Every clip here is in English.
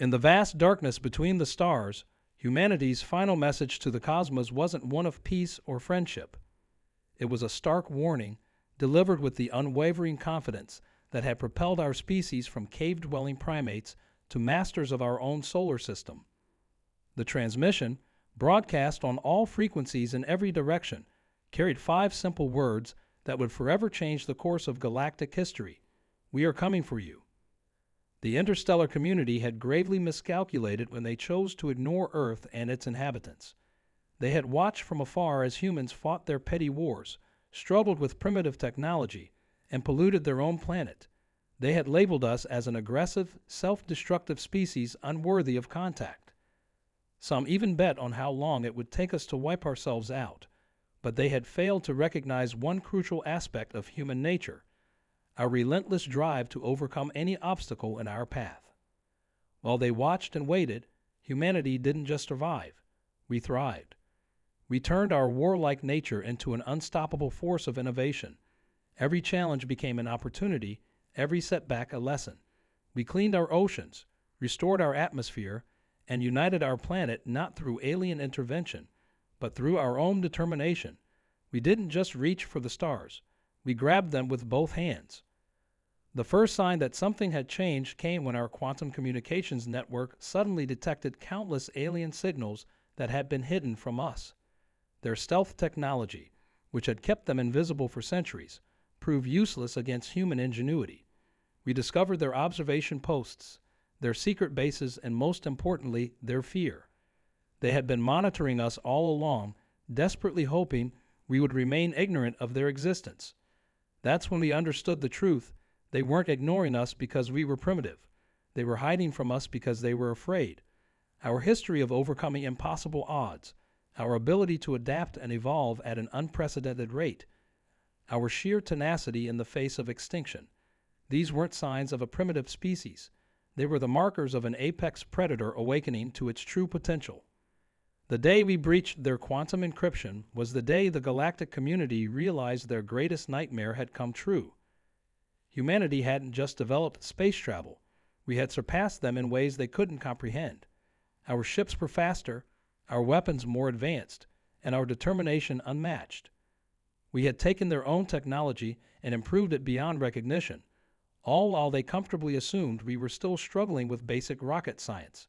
In the vast darkness between the stars, humanity's final message to the cosmos wasn't one of peace or friendship. It was a stark warning, delivered with the unwavering confidence that had propelled our species from cave-dwelling primates to masters of our own solar system. The transmission, broadcast on all frequencies in every direction, carried 5 simple words that would forever change the course of galactic history. We are coming for you. The interstellar community had gravely miscalculated when they chose to ignore Earth and its inhabitants. They had watched from afar as humans fought their petty wars, struggled with primitive technology, and polluted their own planet. They had labeled us as an aggressive, self-destructive species unworthy of contact. Some even bet on how long it would take us to wipe ourselves out, but they had failed to recognize one crucial aspect of human nature: our relentless drive to overcome any obstacle in our path. While they watched and waited, humanity didn't just survive, we thrived. We turned our warlike nature into an unstoppable force of innovation. Every challenge became an opportunity, every setback a lesson. We cleaned our oceans, restored our atmosphere, and united our planet not through alien intervention, but through our own determination. We didn't just reach for the stars, we grabbed them with both hands. The first sign that something had changed came when our quantum communications network suddenly detected countless alien signals that had been hidden from us. Their stealth technology, which had kept them invisible for centuries, proved useless against human ingenuity. We discovered their observation posts, their secret bases, and most importantly, their fear. They had been monitoring us all along, desperately hoping we would remain ignorant of their existence. That's when we understood the truth. They weren't ignoring us because we were primitive. They were hiding from us because they were afraid. Our history of overcoming impossible odds, our ability to adapt and evolve at an unprecedented rate, our sheer tenacity in the face of extinction. These weren't signs of a primitive species. They were the markers of an apex predator awakening to its true potential. The day we breached their quantum encryption was the day the galactic community realized their greatest nightmare had come true. Humanity hadn't just developed space travel. We had surpassed them in ways they couldn't comprehend. Our ships were faster, our weapons more advanced, and our determination unmatched. We had taken their own technology and improved it beyond recognition, all while they comfortably assumed we were still struggling with basic rocket science.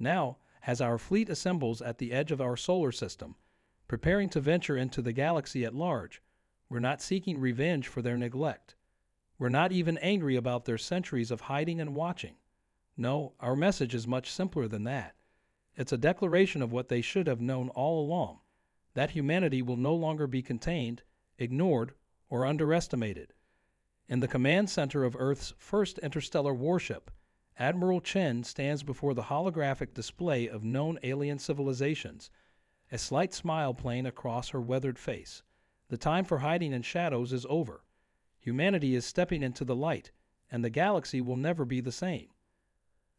Now, as our fleet assembles at the edge of our solar system, preparing to venture into the galaxy at large, we're not seeking revenge for their neglect. We're not even angry about their centuries of hiding and watching. No, our message is much simpler than that. It's a declaration of what they should have known all along, that humanity will no longer be contained, ignored, or underestimated. In the command center of Earth's first interstellar warship, Admiral Chen stands before the holographic display of known alien civilizations, a slight smile playing across her weathered face. The time for hiding in shadows is over. Humanity is stepping into the light, and the galaxy will never be the same.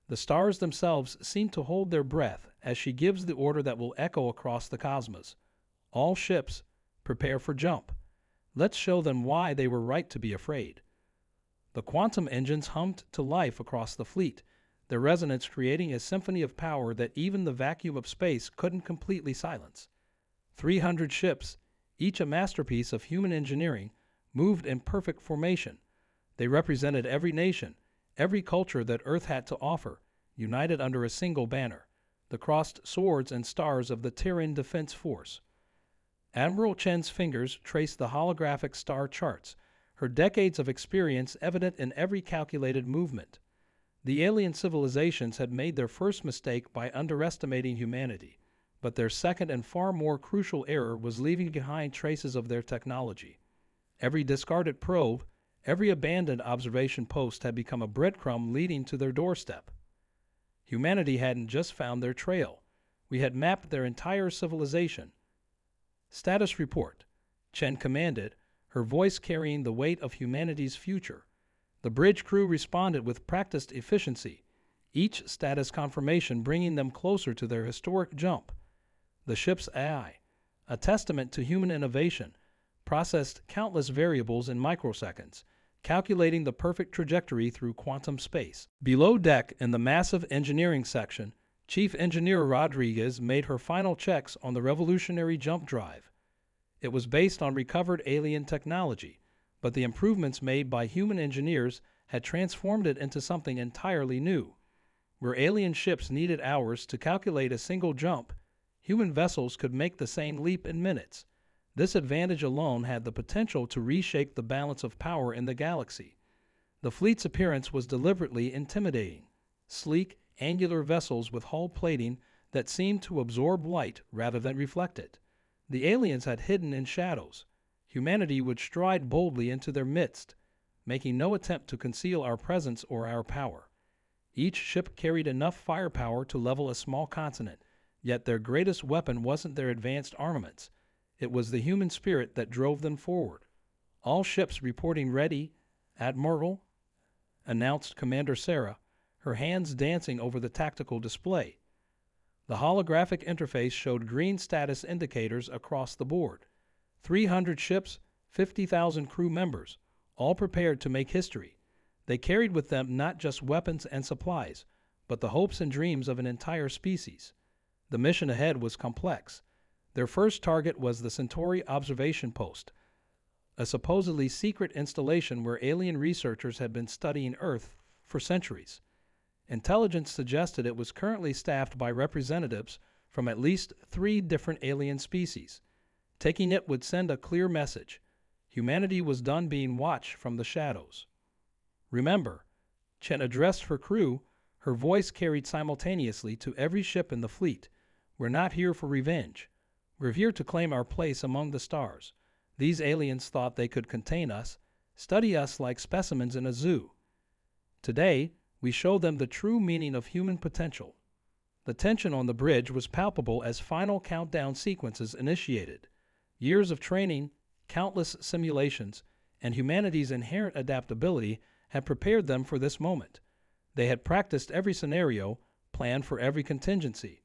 The stars themselves seem to hold their breath as she gives the order that will echo across the cosmos. All ships, prepare for jump. Let's show them why they were right to be afraid. The quantum engines hummed to life across the fleet, their resonance creating a symphony of power that even the vacuum of space couldn't completely silence. 300 ships, each a masterpiece of human engineering, moved in perfect formation. They represented every nation, every culture that Earth had to offer, united under a single banner, the crossed swords and stars of the Terran Defense Force. Admiral Chen's fingers traced the holographic star charts, her decades of experience evident in every calculated movement. The alien civilizations had made their first mistake by underestimating humanity, but their second and far more crucial error was leaving behind traces of their technology. Every discarded probe, every abandoned observation post had become a breadcrumb leading to their doorstep. Humanity hadn't just found their trail. We had mapped their entire civilization. Status report, Chen commanded, her voice carrying the weight of humanity's future. The bridge crew responded with practiced efficiency, each status confirmation bringing them closer to their historic jump. The ship's AI, a testament to human innovation, processed countless variables in microseconds, calculating the perfect trajectory through quantum space. Below deck, in the massive engineering section, Chief Engineer Rodriguez made her final checks on the revolutionary jump drive. It was based on recovered alien technology, but the improvements made by human engineers had transformed it into something entirely new. Where alien ships needed hours to calculate a single jump, human vessels could make the same leap in minutes. This advantage alone had the potential to reshape the balance of power in the galaxy. The fleet's appearance was deliberately intimidating. Sleek, angular vessels with hull plating that seemed to absorb light rather than reflect it. The aliens had hidden in shadows. Humanity would stride boldly into their midst, making no attempt to conceal our presence or our power. Each ship carried enough firepower to level a small continent, yet their greatest weapon wasn't their advanced armaments. It was the human spirit that drove them forward. All ships reporting ready, Admiral, announced Commander Sarah, her hands dancing over the tactical display. The holographic interface showed green status indicators across the board. 300 ships, 50,000 crew members, all prepared to make history. They carried with them not just weapons and supplies, but the hopes and dreams of an entire species. The mission ahead was complex. Their first target was the Centauri Observation Post, a supposedly secret installation where alien researchers had been studying Earth for centuries. Intelligence suggested it was currently staffed by representatives from at least 3 different alien species. Taking it would send a clear message. Humanity was done being watched from the shadows. Remember, Chen addressed her crew, her voice carried simultaneously to every ship in the fleet. We're not here for revenge. We're here to claim our place among the stars. These aliens thought they could contain us, study us like specimens in a zoo. Today, we show them the true meaning of human potential. The tension on the bridge was palpable as final countdown sequences initiated. Years of training, countless simulations, and humanity's inherent adaptability had prepared them for this moment. They had practiced every scenario, planned for every contingency.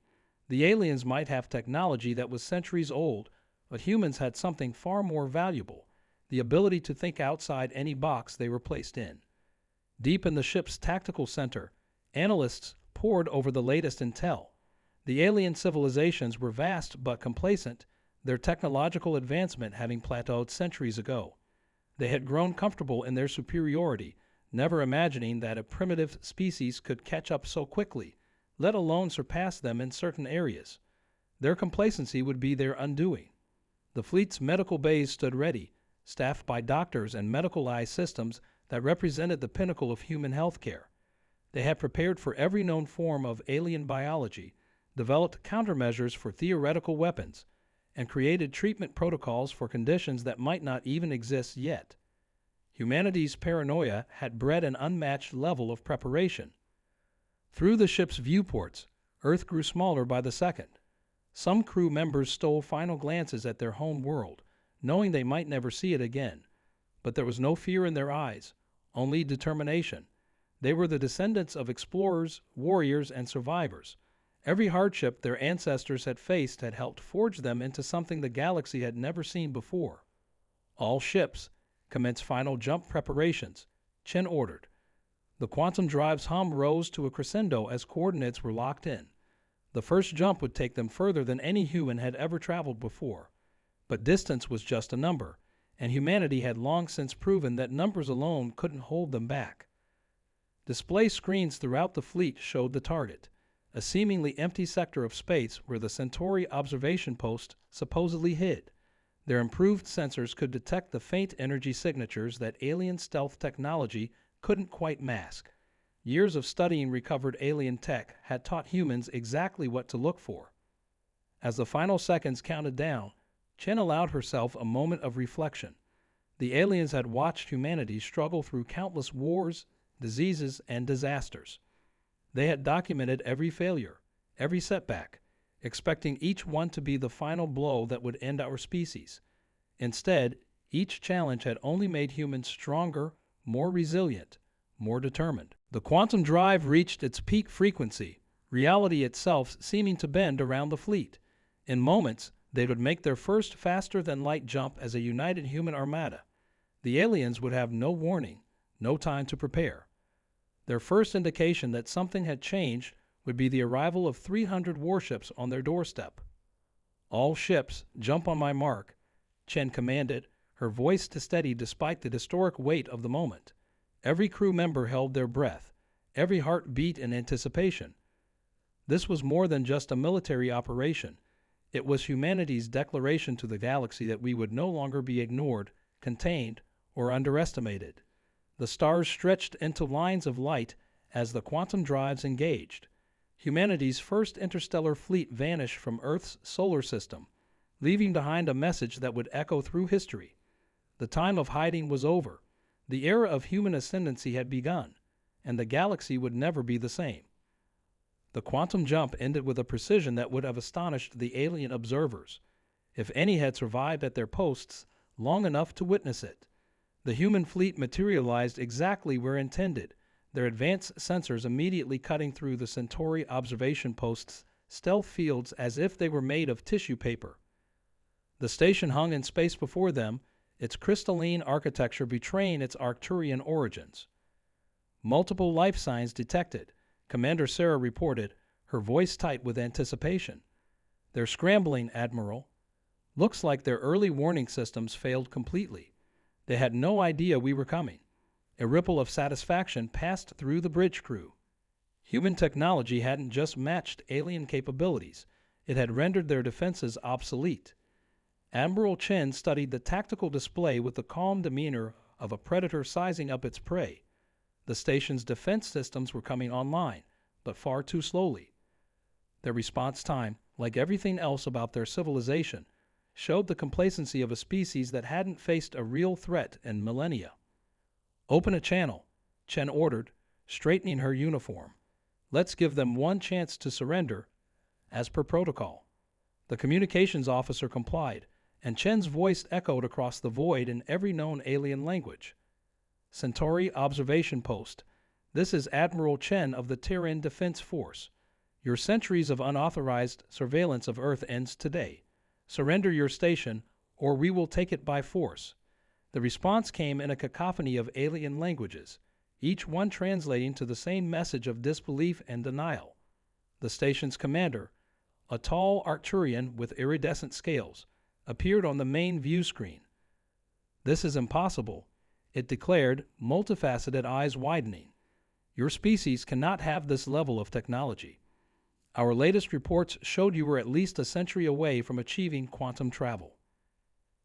The aliens might have technology that was centuries old, but humans had something far more valuable, the ability to think outside any box they were placed in. Deep in the ship's tactical center, analysts pored over the latest intel. The alien civilizations were vast but complacent, their technological advancement having plateaued centuries ago. They had grown comfortable in their superiority, never imagining that a primitive species could catch up so quickly, let alone surpass them in certain areas. Their complacency would be their undoing. The fleet's medical bays stood ready, staffed by doctors and medicalized systems that represented the pinnacle of human healthcare. They had prepared for every known form of alien biology, developed countermeasures for theoretical weapons, and created treatment protocols for conditions that might not even exist yet. Humanity's paranoia had bred an unmatched level of preparation. Through the ship's viewports, Earth grew smaller by the second. Some crew members stole final glances at their home world, knowing they might never see it again. But there was no fear in their eyes, only determination. They were the descendants of explorers, warriors, and survivors. Every hardship their ancestors had faced had helped forge them into something the galaxy had never seen before. All ships, commence final jump preparations, Chen ordered. The quantum drive's hum rose to a crescendo as coordinates were locked in. The first jump would take them further than any human had ever traveled before. But distance was just a number, and humanity had long since proven that numbers alone couldn't hold them back. Display screens throughout the fleet showed the target, a seemingly empty sector of space where the Centauri Observation Post supposedly hid. Their improved sensors could detect the faint energy signatures that alien stealth technology couldn't quite mask. Years of studying recovered alien tech had taught humans exactly what to look for. As the final seconds counted down, Chen allowed herself a moment of reflection. The aliens had watched humanity struggle through countless wars, diseases, and disasters. They had documented every failure, every setback, expecting each one to be the final blow that would end our species. Instead, each challenge had only made humans stronger, more resilient, more determined. The quantum drive reached its peak frequency, reality itself seeming to bend around the fleet. In moments, they would make their first faster-than-light jump as a united human armada. The aliens would have no warning. no time to prepare. Their first indication that something had changed would be the arrival of 300 warships on their doorstep. "All ships, jump on my mark," Chen commanded, her voice steady despite the historic weight of the moment. Every crew member held their breath, every heart beat in anticipation. This was more than just a military operation. It was humanity's declaration to the galaxy that we would no longer be ignored, contained, or underestimated. The stars stretched into lines of light as the quantum drives engaged. Humanity's first interstellar fleet vanished from Earth's solar system, leaving behind a message that would echo through history. The time of hiding was over. The era of human ascendancy had begun, and the galaxy would never be the same. The quantum jump ended with a precision that would have astonished the alien observers, if any had survived at their posts long enough to witness it. The human fleet materialized exactly where intended, their advanced sensors immediately cutting through the Centauri observation post's stealth fields as if they were made of tissue paper. The station hung in space before them, its crystalline architecture betraying its Arcturian origins. "Multiple life signs detected," Commander Sarah reported, her voice tight with anticipation. "They're scrambling, Admiral. Looks like their early warning systems failed completely. They had no idea we were coming." A ripple of satisfaction passed through the bridge crew. Human technology hadn't just matched alien capabilities, it had rendered their defenses obsolete. Admiral Chen studied the tactical display with the calm demeanor of a predator sizing up its prey. The station's defense systems were coming online, but far too slowly. Their response time, like everything else about their civilization, showed the complacency of a species that hadn't faced a real threat in millennia. "Open a channel," Chen ordered, straightening her uniform. "Let's give them one chance to surrender, as per protocol." The communications officer complied, and Chen's voice echoed across the void in every known alien language. "Centauri Observation Post. This is Admiral Chen of the Terran Defense Force. Your centuries of unauthorized surveillance of Earth ends today. Surrender your station, or we will take it by force." The response came in a cacophony of alien languages, each one translating to the same message of disbelief and denial. The station's commander, a tall Arcturian with iridescent scales, appeared on the main view screen. "This is impossible," it declared, multifaceted eyes widening. "Your species cannot have this level of technology. Our latest reports showed you were at least a century away from achieving quantum travel."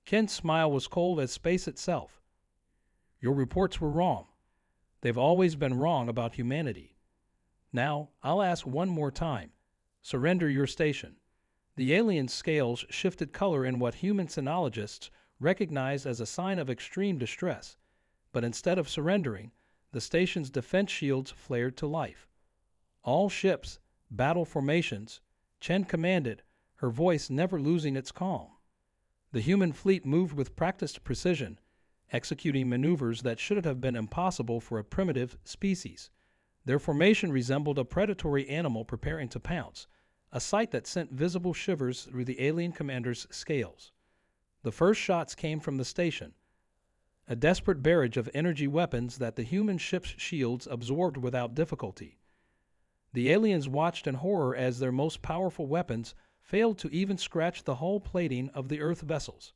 Ken's smile was cold as space itself. "Your reports were wrong. They've always been wrong about humanity. Now, I'll ask one more time. Surrender your station." The alien's scales shifted color in what human sinologists recognized as a sign of extreme distress, but instead of surrendering, the station's defense shields flared to life. "All ships, battle formations," Chen commanded, her voice never losing its calm. The human fleet moved with practiced precision, executing maneuvers that should have been impossible for a primitive species. Their formation resembled a predatory animal preparing to pounce, a sight that sent visible shivers through the alien commander's scales. The first shots came from the station, a desperate barrage of energy weapons that the human ship's shields absorbed without difficulty. The aliens watched in horror as their most powerful weapons failed to even scratch the hull plating of the Earth vessels.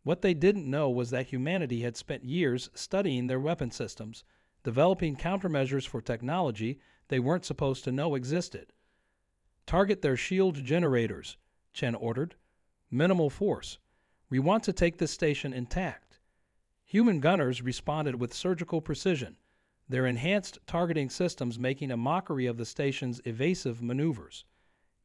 What they didn't know was that humanity had spent years studying their weapon systems, developing countermeasures for technology they weren't supposed to know existed. "Target their shield generators," Chen ordered. "Minimal force. We want to take this station intact." Human gunners responded with surgical precision, their enhanced targeting systems making a mockery of the station's evasive maneuvers.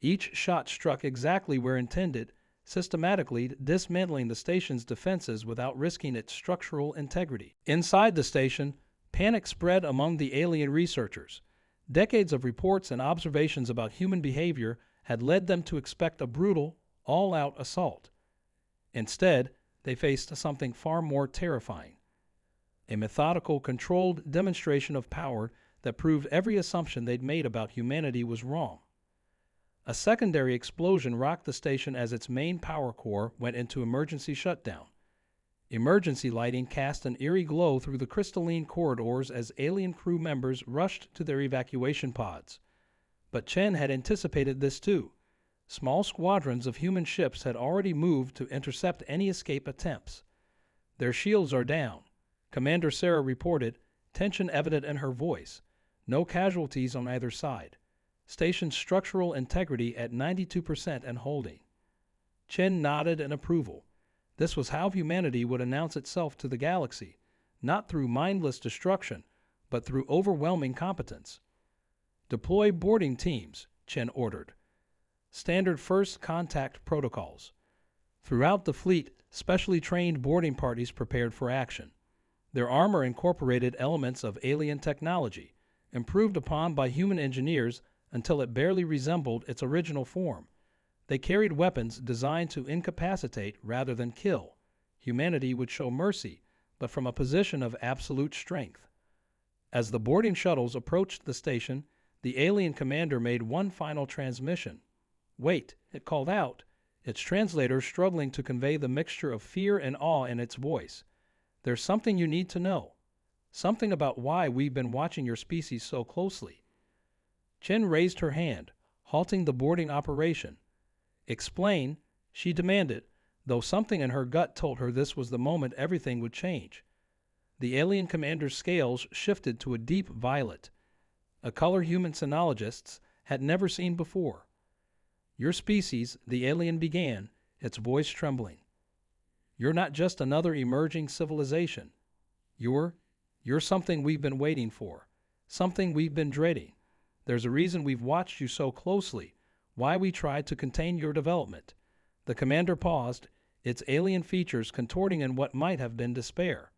Each shot struck exactly where intended, systematically dismantling the station's defenses without risking its structural integrity. Inside the station, panic spread among the alien researchers. Decades of reports and observations about human behavior had led them to expect a brutal, all-out assault. Instead, they faced something far more terrifying. A methodical, controlled demonstration of power that proved every assumption they'd made about humanity was wrong. A secondary explosion rocked the station as its main power core went into emergency shutdown. Emergency lighting cast an eerie glow through the crystalline corridors as alien crew members rushed to their evacuation pods. But Chen had anticipated this too. Small squadrons of human ships had already moved to intercept any escape attempts. "Their shields are down," Commander Sarah reported, tension evident in her voice. "No casualties on either side. Station structural integrity at 92% and holding." Chen nodded in approval. This was how humanity would announce itself to the galaxy, not through mindless destruction, but through overwhelming competence. "Deploy boarding teams," Chen ordered. Standard first contact protocols. Throughout the fleet, specially trained boarding parties prepared for action. Their armor incorporated elements of alien technology, improved upon by human engineers until it barely resembled its original form. They carried weapons designed to incapacitate rather than kill. Humanity would show mercy, but from a position of absolute strength. As the boarding shuttles approached the station, the alien commander made one final transmission. "Wait," it called out, its translator struggling to convey the mixture of fear and awe in its voice. "There's something you need to know. Something about why we've been watching your species so closely." Chen raised her hand, halting the boarding operation. "Explain," she demanded, though something in her gut told her this was the moment everything would change. The alien commander's scales shifted to a deep violet, a color human sinologists had never seen before. "Your species," the alien began, its voice trembling. "You're not just another emerging civilization. You're something we've been waiting for, something we've been dreading. There's a reason we've watched you so closely, why we tried to contain your development." The commander paused, its alien features contorting in what might have been despair.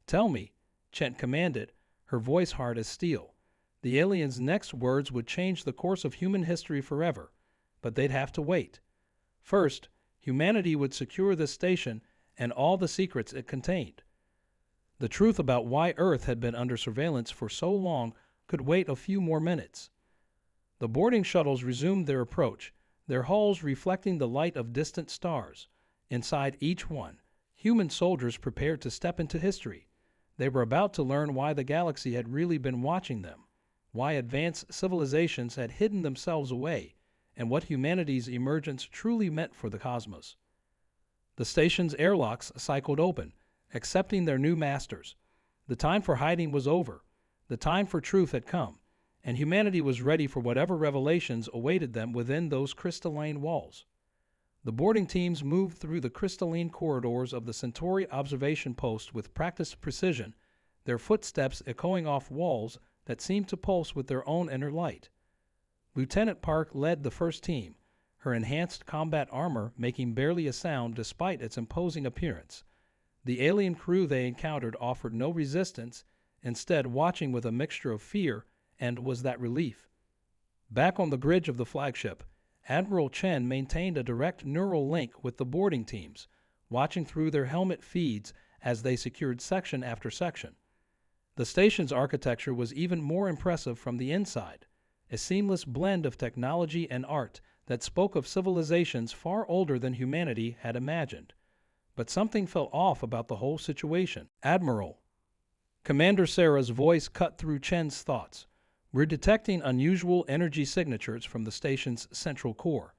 "Tell me," Chen commanded, her voice hard as steel. The alien's next words would change the course of human history forever, but they'd have to wait. First, humanity would secure this station and all the secrets it contained. The truth about why Earth had been under surveillance for so long could wait a few more minutes. The boarding shuttles resumed their approach, their hulls reflecting the light of distant stars. Inside each one, human soldiers prepared to step into history. They were about to learn why the galaxy had really been watching them, why advanced civilizations had hidden themselves away, and what humanity's emergence truly meant for the cosmos. The station's airlocks cycled open, accepting their new masters. The time for hiding was over. The time for truth had come, and humanity was ready for whatever revelations awaited them within those crystalline walls. The boarding teams moved through the crystalline corridors of the Centauri observation post with practiced precision, their footsteps echoing off walls that seemed to pulse with their own inner light. Lieutenant Park led the first team, her enhanced combat armor making barely a sound despite its imposing appearance. The alien crew they encountered offered no resistance, instead watching with a mixture of fear and was that relief. Back on the bridge of the flagship, Admiral Chen maintained a direct neural link with the boarding teams, watching through their helmet feeds as they secured section after section. The station's architecture was even more impressive from the inside, a seamless blend of technology and art that spoke of civilizations far older than humanity had imagined. But something felt off about the whole situation. "Admiral," Commander Sarah's voice cut through Chen's thoughts. "We're detecting unusual energy signatures from the station's central core.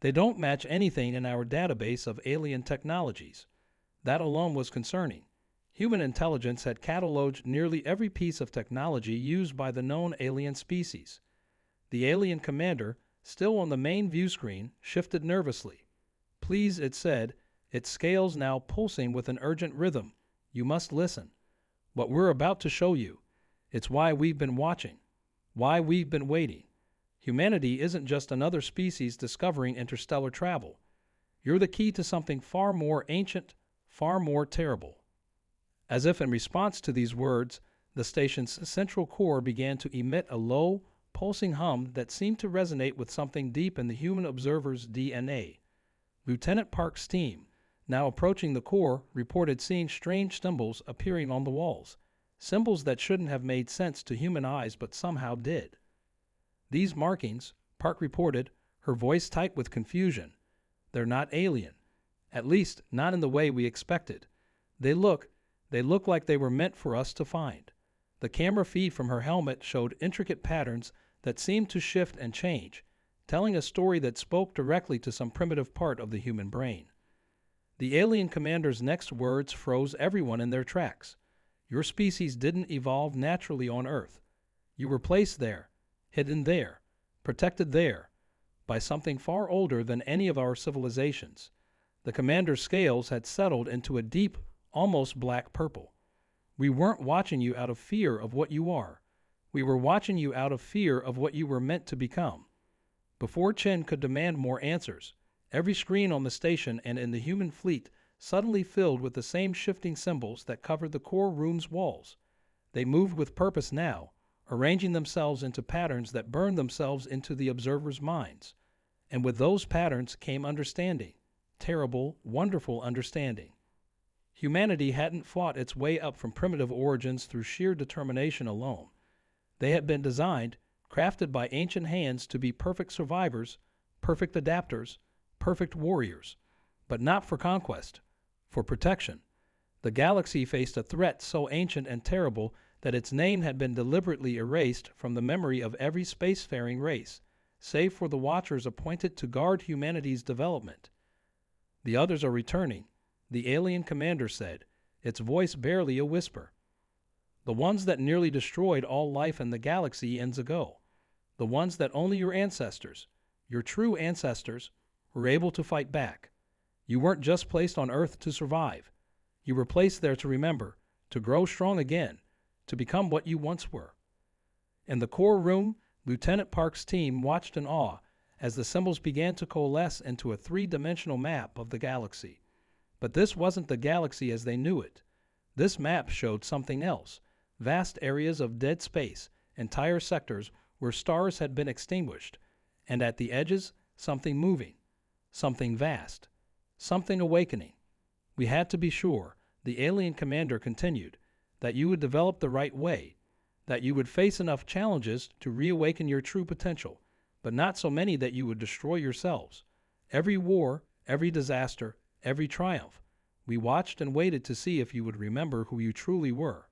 They don't match anything in our database of alien technologies." That alone was concerning. Human intelligence had cataloged nearly every piece of technology used by the known alien species. The alien commander, still on the main view screen, shifted nervously. "Please," it said, its scales now pulsing with an urgent rhythm. "You must listen. What we're about to show you, it's why we've been watching, why we've been waiting. Humanity isn't just another species discovering interstellar travel. You're the key to something far more ancient, far more terrible." As if in response to these words, the station's central core began to emit a low, pulsing hum that seemed to resonate with something deep in the human observer's DNA. Lieutenant Park's team, now approaching the core, reported seeing strange symbols appearing on the walls, symbols that shouldn't have made sense to human eyes but somehow did. "These markings," Park reported, her voice tight with confusion, "they're not alien. At least, not in the way we expected. They look, they look like they were meant for us to find. The camera feed from her helmet showed intricate patterns that seemed to shift and change, telling a story that spoke directly to some primitive part of the human brain. The alien commander's next words froze everyone in their tracks. Your species didn't evolve naturally on Earth. You were placed there, hidden there, protected there, by something far older than any of our civilizations. The commander's scales had settled into a deep, almost black purple. We weren't watching you out of fear of what you are. We were watching you out of fear of what you were meant to become. Before Chen could demand more answers, every screen on the station and in the human fleet suddenly filled with the same shifting symbols that covered the core room's walls. They moved with purpose now, arranging themselves into patterns that burned themselves into the observers' minds. And with those patterns came understanding, terrible, wonderful understanding. Humanity hadn't fought its way up from primitive origins through sheer determination alone. They had been designed, crafted by ancient hands to be perfect survivors, perfect adapters, perfect warriors, but not for conquest, for protection. The galaxy faced a threat so ancient and terrible that its name had been deliberately erased from the memory of every spacefaring race, save for the Watchers appointed to guard humanity's development. The others are returning, the alien commander said, its voice barely a whisper. The ones that nearly destroyed all life in the galaxy eons ago. The ones that only your ancestors, your true ancestors, were able to fight back. You weren't just placed on Earth to survive. You were placed there to remember, to grow strong again, to become what you once were. In the core room, Lieutenant Park's team watched in awe as the symbols began to coalesce into a three-dimensional map of the galaxy. But this wasn't the galaxy as they knew it. This map showed something else, vast areas of dead space, entire sectors where stars had been extinguished, and at the edges, something moving, something vast, something awakening. We had to be sure, the alien commander continued, that you would develop the right way, that you would face enough challenges to reawaken your true potential, but not so many that you would destroy yourselves. Every war, every disaster, every triumph, we watched and waited to see if you would remember who you truly were.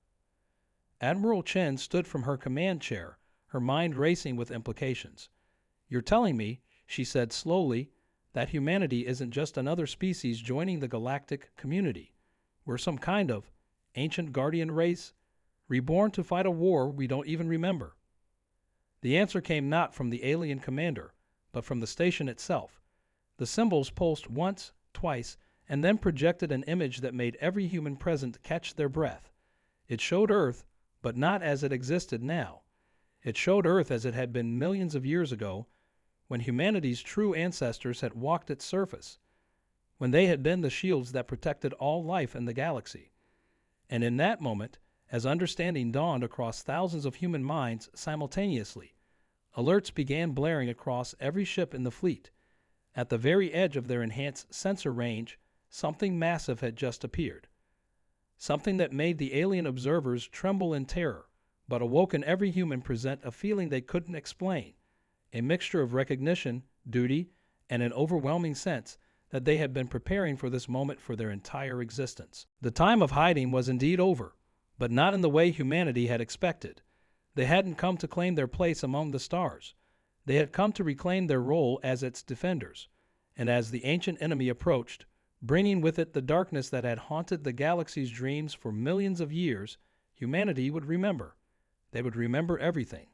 Admiral Chen stood from her command chair, her mind racing with implications. You're telling me, she said slowly, that humanity isn't just another species joining the galactic community. We're some kind of ancient guardian race, reborn to fight a war we don't even remember. The answer came not from the alien commander, but from the station itself. The symbols pulsed once, twice, and then projected an image that made every human present catch their breath. It showed Earth, but not as it existed now. It showed Earth as it had been millions of years ago, when humanity's true ancestors had walked its surface, when they had been the shields that protected all life in the galaxy. And in that moment, as understanding dawned across thousands of human minds simultaneously, alerts began blaring across every ship in the fleet. At the very edge of their enhanced sensor range, something massive had just appeared. Something that made the alien observers tremble in terror, but awoke in every human present a feeling they couldn't explain, a mixture of recognition, duty, and an overwhelming sense that they had been preparing for this moment for their entire existence. The time of hiding was indeed over, but not in the way humanity had expected. They hadn't come to claim their place among the stars. They had come to reclaim their role as its defenders. And as the ancient enemy approached, bringing with it the darkness that had haunted the galaxy's dreams for millions of years, humanity would remember. They would remember everything.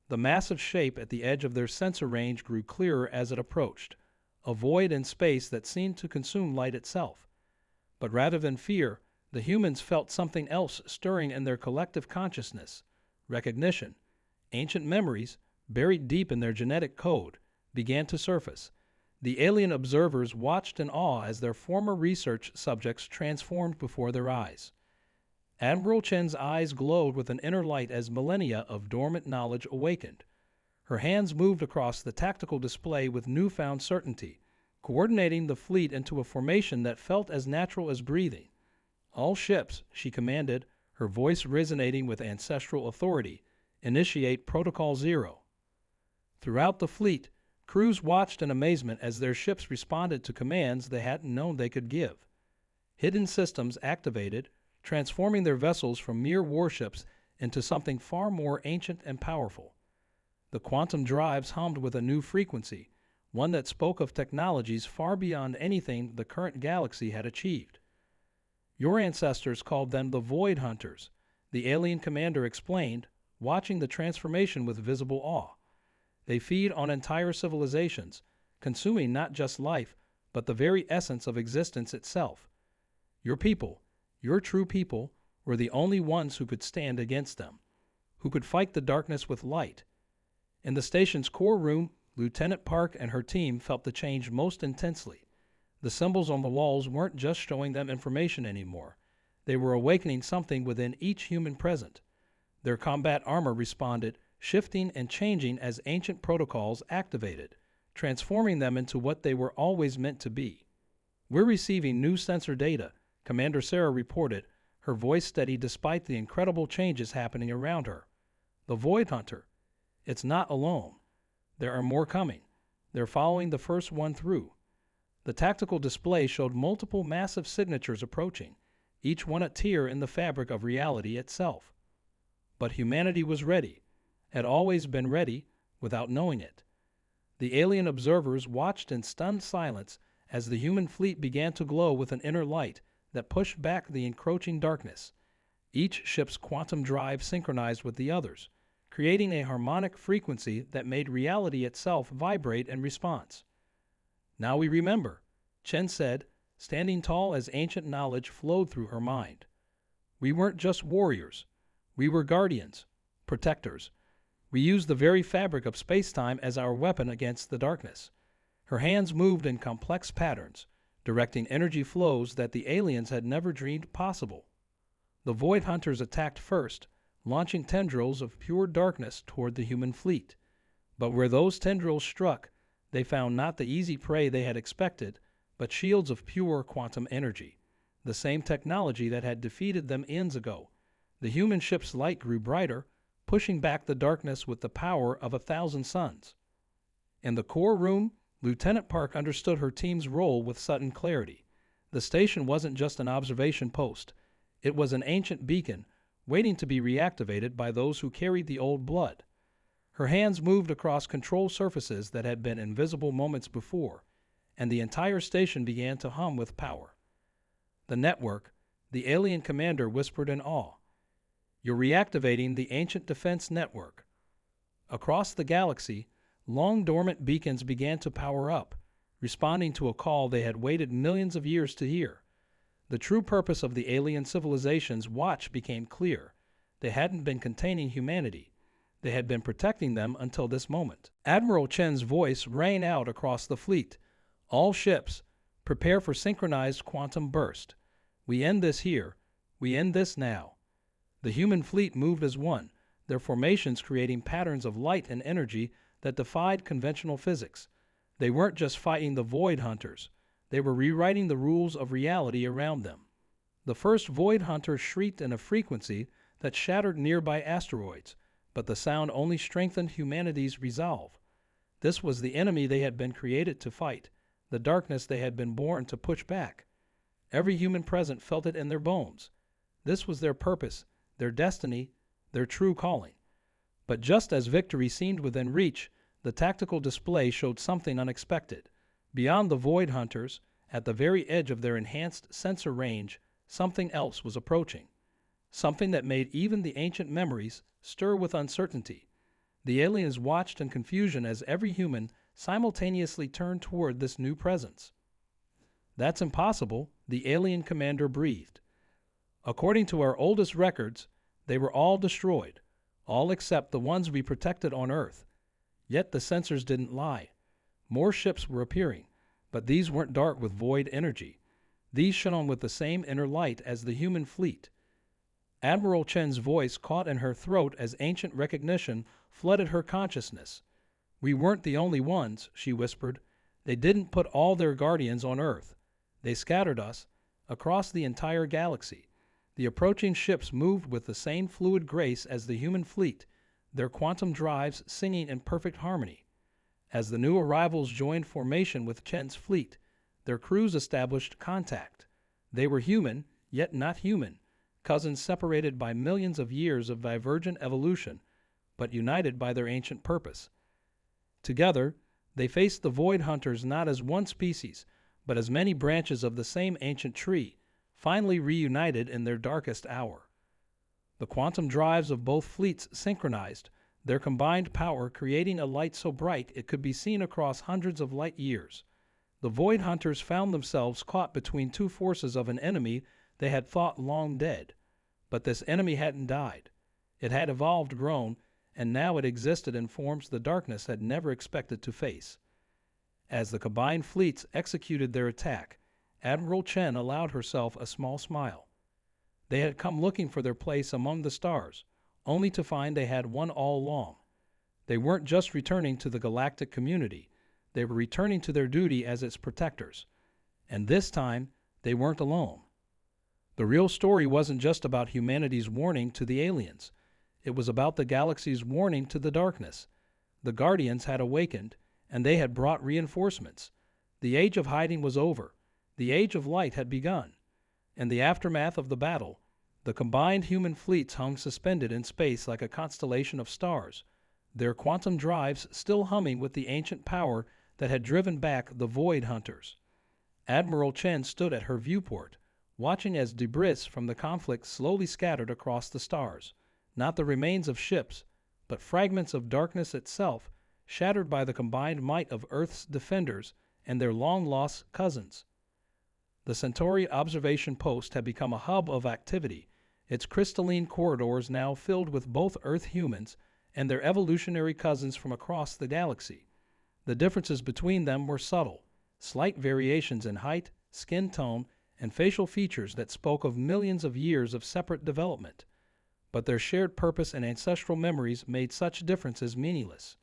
The massive shape at the edge of their sensor range grew clearer as it approached, a void in space that seemed to consume light itself. But rather than fear, the humans felt something else stirring in their collective consciousness. Recognition, ancient memories, buried deep in their genetic code, began to surface. The alien observers watched in awe as their former research subjects transformed before their eyes. Admiral Chen's eyes glowed with an inner light as millennia of dormant knowledge awakened. Her hands moved across the tactical display with newfound certainty, coordinating the fleet into a formation that felt as natural as breathing. All ships, she commanded, her voice resonating with ancestral authority, initiate Protocol Zero. Throughout the fleet, crews watched in amazement as their ships responded to commands they hadn't known they could give. Hidden systems activated, transforming their vessels from mere warships into something far more ancient and powerful. The quantum drives hummed with a new frequency, one that spoke of technologies far beyond anything the current galaxy had achieved. Your ancestors called them the Void Hunters, the alien commander explained, watching the transformation with visible awe. They feed on entire civilizations, consuming not just life, but the very essence of existence itself. Your people, your true people, were the only ones who could stand against them, who could fight the darkness with light. In the station's core room, Lieutenant Park and her team felt the change most intensely. The symbols on the walls weren't just showing them information anymore. They were awakening something within each human present. Their combat armor responded, shifting and changing as ancient protocols activated, transforming them into what they were always meant to be. "We're receiving new sensor data," Commander Sarah reported, her voice steady despite the incredible changes happening around her. "The Void Hunter. It's not alone. There are more coming. They're following the first one through." The tactical display showed multiple massive signatures approaching, each one a tier in the fabric of reality itself. But humanity was ready, had always been ready, without knowing it. The alien observers watched in stunned silence as the human fleet began to glow with an inner light that pushed back the encroaching darkness. Each ship's quantum drive synchronized with the others, creating a harmonic frequency that made reality itself vibrate in response. "Now we remember," Chen said, standing tall as ancient knowledge flowed through her mind. "We weren't just warriors. We were guardians, protectors. We used the very fabric of space-time as our weapon against the darkness." Her hands moved in complex patterns, directing energy flows that the aliens had never dreamed possible. The Void Hunters attacked first, launching tendrils of pure darkness toward the human fleet. But where those tendrils struck, they found not the easy prey they had expected, but shields of pure quantum energy, the same technology that had defeated them eons ago. The human ship's light grew brighter, pushing back the darkness with the power of 1,000 suns. In the core room, Lieutenant Park understood her team's role with sudden clarity. The station wasn't just an observation post. It was an ancient beacon, waiting to be reactivated by those who carried the old blood. Her hands moved across control surfaces that had been invisible moments before, and the entire station began to hum with power. "The network," the alien commander whispered in awe. "You're reactivating the ancient defense network." Across the galaxy, long-dormant beacons began to power up, responding to a call they had waited millions of years to hear. The true purpose of the alien civilization's watch became clear. They hadn't been containing humanity. They had been protecting them until this moment. Admiral Chen's voice rang out across the fleet. "All ships, prepare for synchronized quantum burst. We end this here. We end this now." The human fleet moved as one, their formations creating patterns of light and energy that defied conventional physics. They weren't just fighting the Void Hunters. They were rewriting the rules of reality around them. The first Void Hunter shrieked in a frequency that shattered nearby asteroids, but the sound only strengthened humanity's resolve. This was the enemy they had been created to fight, the darkness they had been born to push back. Every human present felt it in their bones. This was their purpose, their destiny, their true calling. But just as victory seemed within reach, the tactical display showed something unexpected. Beyond the Void Hunters, at the very edge of their enhanced sensor range, something else was approaching. Something that made even the ancient memories stir with uncertainty. The aliens watched in confusion as every human simultaneously turned toward this new presence. "That's impossible," the alien commander breathed. "According to our oldest records, they were all destroyed, all except the ones we protected on Earth. Yet the sensors didn't lie. More ships were appearing, but these weren't dark with void energy. These shone with the same inner light as the human fleet." Admiral Chen's voice caught in her throat as ancient recognition flooded her consciousness. "We weren't the only ones," she whispered. "They didn't put all their guardians on Earth. They scattered us across the entire galaxy." The approaching ships moved with the same fluid grace as the human fleet, their quantum drives singing in perfect harmony. As the new arrivals joined formation with Chen's fleet, their crews established contact. They were human, yet not human, cousins separated by millions of years of divergent evolution, but united by their ancient purpose. Together, they faced the Void Hunters not as one species, but as many branches of the same ancient tree, finally reunited in their darkest hour. The quantum drives of both fleets synchronized, their combined power creating a light so bright it could be seen across hundreds of light years. The Void Hunters found themselves caught between two forces of an enemy they had thought long dead. But this enemy hadn't died. It had evolved, grown, and now it existed in forms the darkness had never expected to face. As the combined fleets executed their attack, Admiral Chen allowed herself a small smile. They had come looking for their place among the stars, only to find they had won all along. They weren't just returning to the galactic community, they were returning to their duty as its protectors. And this time, they weren't alone. The real story wasn't just about humanity's warning to the aliens. It was about the galaxy's warning to the darkness. The Guardians had awakened, and they had brought reinforcements. The age of hiding was over. The age of light had begun. In the aftermath of the battle, the combined human fleets hung suspended in space like a constellation of stars, their quantum drives still humming with the ancient power that had driven back the Void Hunters. Admiral Chen stood at her viewport, watching as debris from the conflict slowly scattered across the stars. Not the remains of ships, but fragments of darkness itself, shattered by the combined might of Earth's defenders and their long-lost cousins. The Centauri observation post had become a hub of activity, its crystalline corridors now filled with both Earth humans and their evolutionary cousins from across the galaxy. The differences between them were subtle, slight variations in height, skin tone, and facial features that spoke of millions of years of separate development. But their shared purpose and ancestral memories made such differences meaningless.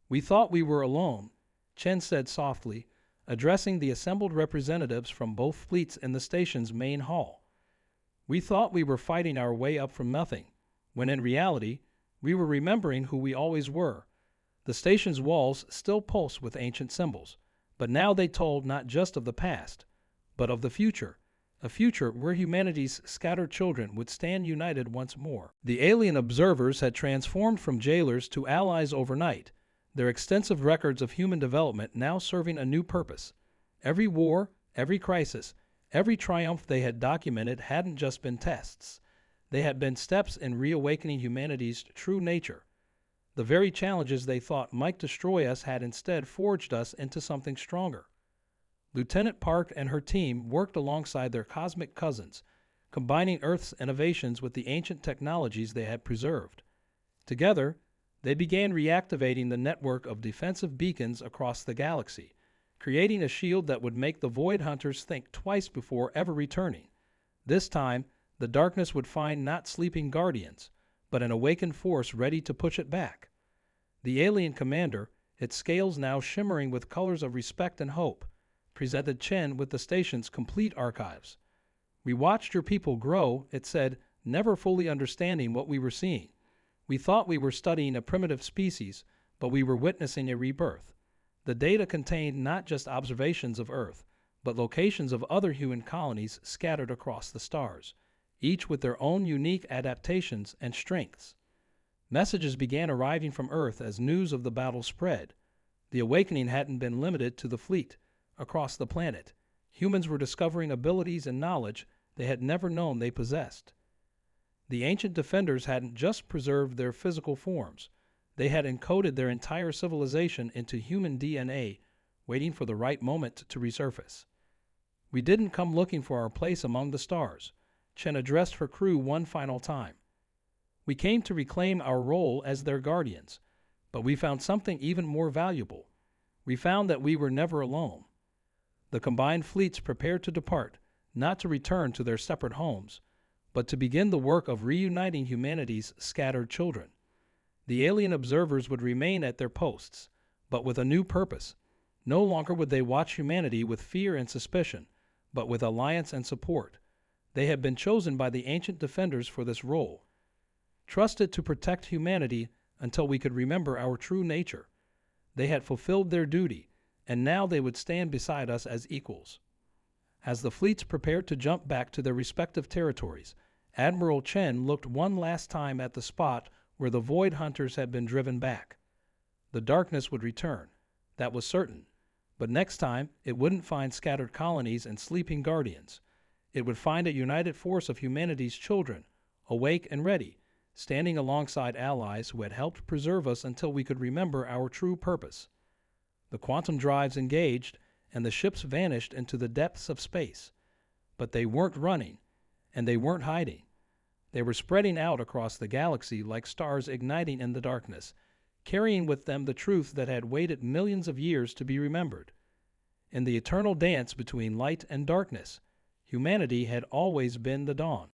"We thought we were alone," Chen said softly, addressing the assembled representatives from both fleets in the station's main hall. "We thought we were fighting our way up from nothing, when in reality, we were remembering who we always were." The station's walls still pulsed with ancient symbols, but now they told not just of the past, but of the future, a future where humanity's scattered children would stand united once more. The alien observers had transformed from jailers to allies overnight, their extensive records of human development now serving a new purpose. Every war, every crisis, every triumph they had documented hadn't just been tests. They had been steps in reawakening humanity's true nature. The very challenges they thought might destroy us had instead forged us into something stronger. Lieutenant Park and her team worked alongside their cosmic cousins, combining Earth's innovations with the ancient technologies they had preserved. Together, they began reactivating the network of defensive beacons across the galaxy, creating a shield that would make the Void Hunters think twice before ever returning. This time, the darkness would find not sleeping guardians, but an awakened force ready to push it back. The alien commander, its scales now shimmering with colors of respect and hope, presented Chen with the station's complete archives. "We watched your people grow," it said, never fully understanding what we were seeing. "We thought we were studying a primitive species, but we were witnessing a rebirth." The data contained not just observations of Earth, but locations of other human colonies scattered across the stars, each with their own unique adaptations and strengths. Messages began arriving from Earth as news of the battle spread. The awakening hadn't been limited to the fleet. Across the planet, humans were discovering abilities and knowledge they had never known they possessed. The ancient defenders hadn't just preserved their physical forms. They had encoded their entire civilization into human DNA, waiting for the right moment to resurface. "We didn't come looking for our place among the stars," Chen addressed her crew one final time. "We came to reclaim our role as their guardians, but we found something even more valuable. We found that we were never alone." The combined fleets prepared to depart, not to return to their separate homes, but to begin the work of reuniting humanity's scattered children. The alien observers would remain at their posts, but with a new purpose. No longer would they watch humanity with fear and suspicion, but with alliance and support. They had been chosen by the ancient defenders for this role, trusted to protect humanity until we could remember our true nature. They had fulfilled their duty, and now they would stand beside us as equals. As the fleets prepared to jump back to their respective territories, Admiral Chen looked one last time at the spot where the Void Hunters had been driven back. The darkness would return, that was certain, but next time it wouldn't find scattered colonies and sleeping guardians. It would find a united force of humanity's children, awake and ready, standing alongside allies who had helped preserve us until we could remember our true purpose. The quantum drives engaged, and the ships vanished into the depths of space. But they weren't running, and they weren't hiding. They were spreading out across the galaxy like stars igniting in the darkness, carrying with them the truth that had waited millions of years to be remembered. In the eternal dance between light and darkness, humanity had always been the dawn.